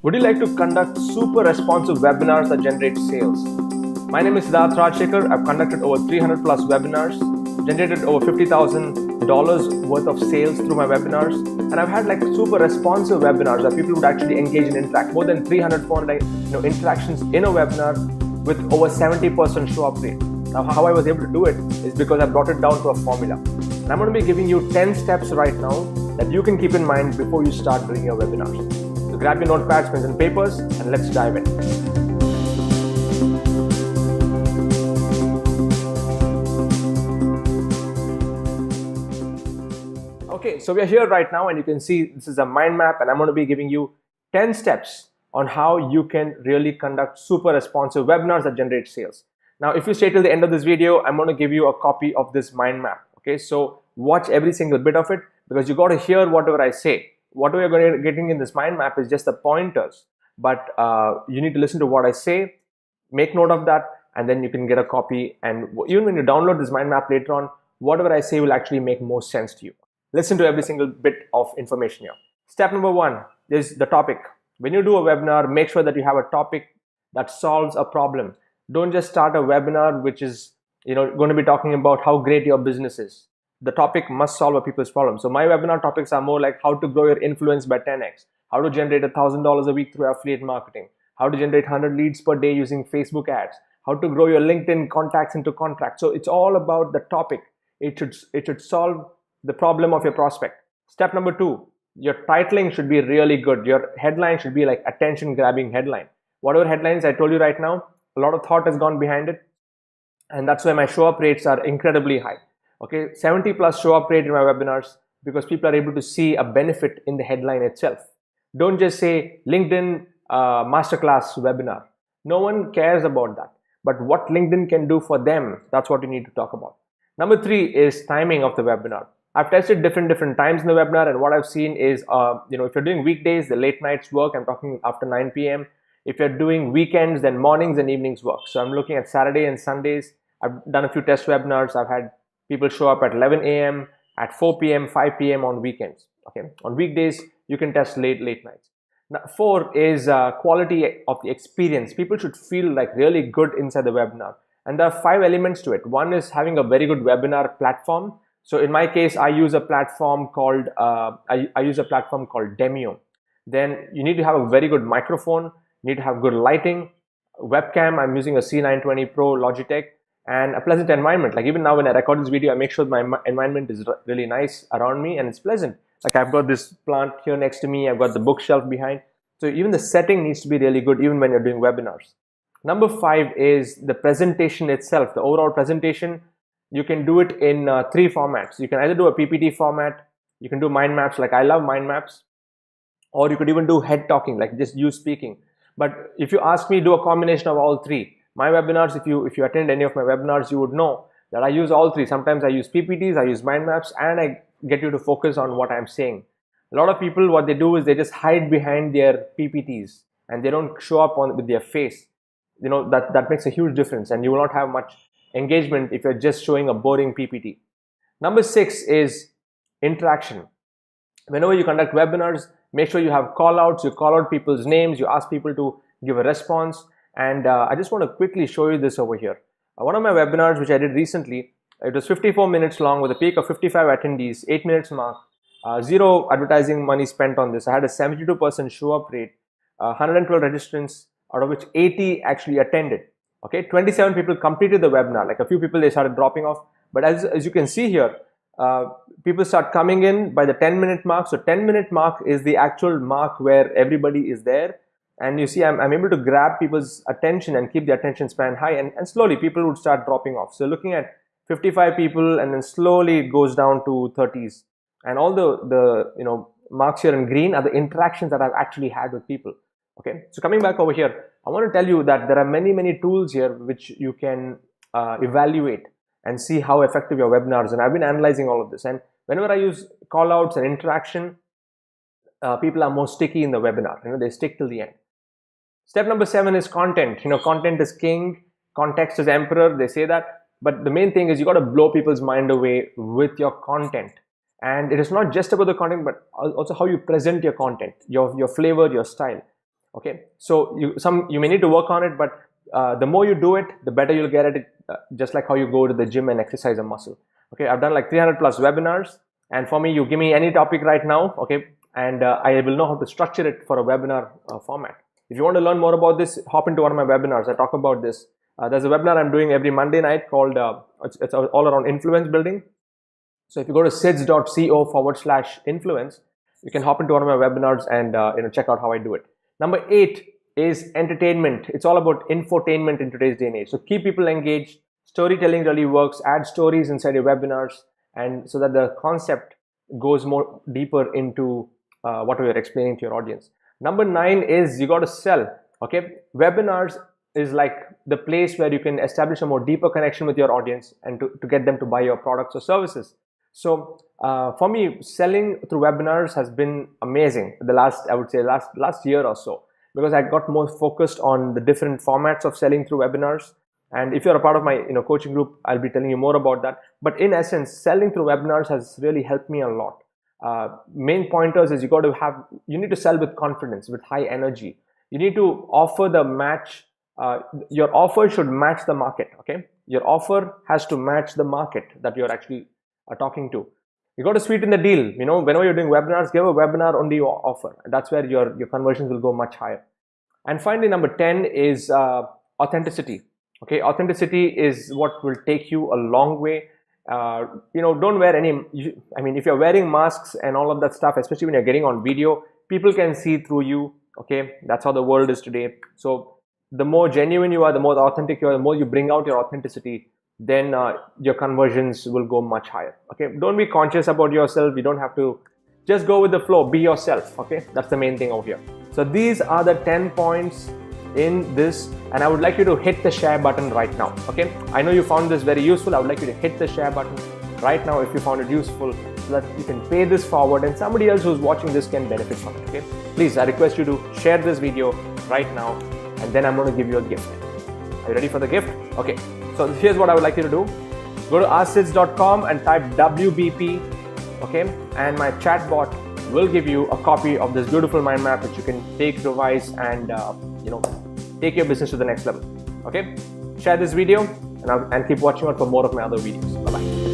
Would you like to conduct super responsive webinars that generate sales? My name is Siddharth Rajshekhar. I've conducted over 300 plus webinars, generated over $50,000 worth of sales through my webinars, and I've had like super responsive webinars where people would actually engage and interact. More than 300, 400 interactions in a webinar with over 70% show up rate. Now, how I was able to do it is because I brought it down to a formula. And I'm going to be giving you 10 steps right now that you can keep in mind before you start doing your webinars. So grab your notepads, pens and papers, and let's dive in. Okay, so we are here right now, and you can see this is a mind map, and I'm going to be giving you 10 steps on how you can really conduct super responsive webinars that generate sales. Now, if you stay till the end of this video, I'm going to give you a copy of this mind map. Okay, so watch every single bit of it because you got to hear whatever I say. Whatever you're going to getting in this mind map is just the pointers, but you need to listen to what I say, make note of that, and then you can get a copy. And even when you download this mind map later on, whatever I say will actually make more sense to you. Listen to every single bit of information here. Step number 1 is the topic. When you do a webinar, make sure that you have a topic that solves a problem. Don't just start a webinar which is going to be talking about how great your business is. The topic must solve a people's problem. So my webinar topics are more like how to grow your influence by 10x, how to generate $1,000 a week through affiliate marketing, how to generate 100 leads per day using Facebook ads, how to grow your LinkedIn contacts into contracts. So it's all about the topic. It should solve the problem of your prospect. Step number 2, your titling should be really good. Your headline should be like attention grabbing headline. Whatever headlines I told you right now, a lot of thought has gone behind it, and that's why my show up rates are incredibly high. Okay, 70 plus show up rate in my webinars because people are able to see a benefit in the headline itself. Don't just say LinkedIn masterclass webinar. No one cares about that, but what LinkedIn can do for them, that's what you need to talk about. Number 3 is timing of the webinar. I've tested different times in the webinar, and what I've seen is if you're doing weekdays, the late nights work. I'm talking after 9 p.m. If you're doing weekends, then mornings and evenings work. So I'm looking at Saturday and Sundays. I've done a few test webinars. I've had people show up at 11 a.m., at 4 p.m., 5 p.m. on weekends. Okay, on weekdays you can test late nights. Now, 4 is quality of the experience. People should feel like really good inside the webinar, and there are 5 elements to it. One is having a very good webinar platform. So in my case, I use a platform called Demio. Then you need to have a very good microphone. You need to have good lighting, webcam. I'm using a C920 Pro Logitech, and a pleasant environment. Like even now when I record this video, I make sure my environment is really nice around me and it's pleasant. Like I've got this plant here next to me. I've got the bookshelf behind. So even the setting needs to be really good even when you're doing webinars. Number 5 is the presentation itself, the overall presentation. You can do it in 3 formats. You can either do a PPT format, you can do mind maps, like I love mind maps, or you could even do head talking, like just you speaking. But if you ask me, do a combination of all 3. My webinars, if you attend any of my webinars, you would know that I use all 3. Sometimes I use PPTs, I use mind maps, and I get you to focus on what I'm saying. A lot of people, what they do is they just hide behind their PPTs and they don't show up with their face. That makes a huge difference, and you will not have much engagement if you're just showing a boring PPT. Number 6 is interaction. Whenever you conduct webinars, make sure you have call outs. You call out people's names, you ask people to give a response. And I just want to quickly show you this over here. One of my webinars which I did recently, it was 54 minutes long with a peak of 55 attendees, 8 minutes mark, 0 advertising money spent on this. I had a 72% show up rate, 112 registrants, out of which 80 actually attended. Okay, 27 people completed the webinar. Like a few people, they started dropping off. But as you can see here, people start coming in by the 10-minute mark. So 10-minute mark is the actual mark where everybody is there. And you see, I'm able to grab people's attention and keep the attention span high. And slowly people would start dropping off. So looking at 55 people, and then slowly it goes down to 30s. And all the marks here in green are the interactions that I've actually had with people. Okay, so coming back over here, I want to tell you that there are many tools here which you can evaluate and see how effective your webinars. And I've been analyzing all of this. And whenever I use call outs and interaction, people are more sticky in the webinar. They stick till the end. Step number 7 is content. Content is king, context is emperor. They say that. But the main thing is you got to blow people's mind away with your content. And it is not just about the content, but also how you present your content, your flavor, your style. Okay, so you may need to work on it, but the more you do it, the better you'll get at it, just like how you go to the gym and exercise a muscle. Okay, I've done like 300 plus webinars, and for me, you give me any topic right now, okay, and I will know how to structure it for a webinar format. If you want to learn more about this, hop into one of my webinars. I talk about this. There's a webinar I'm doing every Monday night called, it's all around influence building. So if you go to sids.co/influence, you can hop into one of my webinars and check out how I do it. Number 8 is entertainment. It's all about infotainment in today's day and age. So keep people engaged. Storytelling really works. Add stories inside your webinars, and so that the concept goes more deeper into what we are explaining to your audience. Number 9 is you got to sell. Okay, webinars is like the place where you can establish a more deeper connection with your audience and to get them to buy your products or services. So for me, selling through webinars has been amazing I would say last year or so, because I got more focused on the different formats of selling through webinars. And if you're a part of my coaching group, I'll be telling you more about that. But in essence, selling through webinars has really helped me a lot. Main pointers is you need to sell with confidence, with high energy. You need to offer the match. Your offer should match the market. Okay, your offer has to match the market that you're actually talking to. You got to sweeten the deal. Whenever you're doing webinars, give a webinar only offer. That's where your conversions will go much higher. And finally, number 10 is authenticity. Okay, authenticity is what will take you a long way. Don't wear if you're wearing masks and all of that stuff, especially when you're getting on video, people can see through you. Okay, that's how the world is today. So the more genuine you are, the more authentic you are, the more you bring out your authenticity, then your conversions will go much higher. Okay, don't be conscious about yourself. You don't have to, just go with the flow, be yourself. Okay, that's the main thing over here. So these are the 10 points in this, and I would like you to hit the share button right now. Okay, I know you found this very useful. I would like you to hit the share button right now if you found it useful, so that you can pay this forward and somebody else who's watching this can benefit from it. Okay, please, I request you to share this video right now, and then I'm going to give you a gift. Are you ready for the gift? Okay, so here's what I would like you to do. Go to asksids.com and type WBP, okay, and my chatbot will give you a copy of this beautiful mind map, which you can take, revise, and take your business to the next level. Okay, share this video and keep watching out for more of my other videos. Bye bye.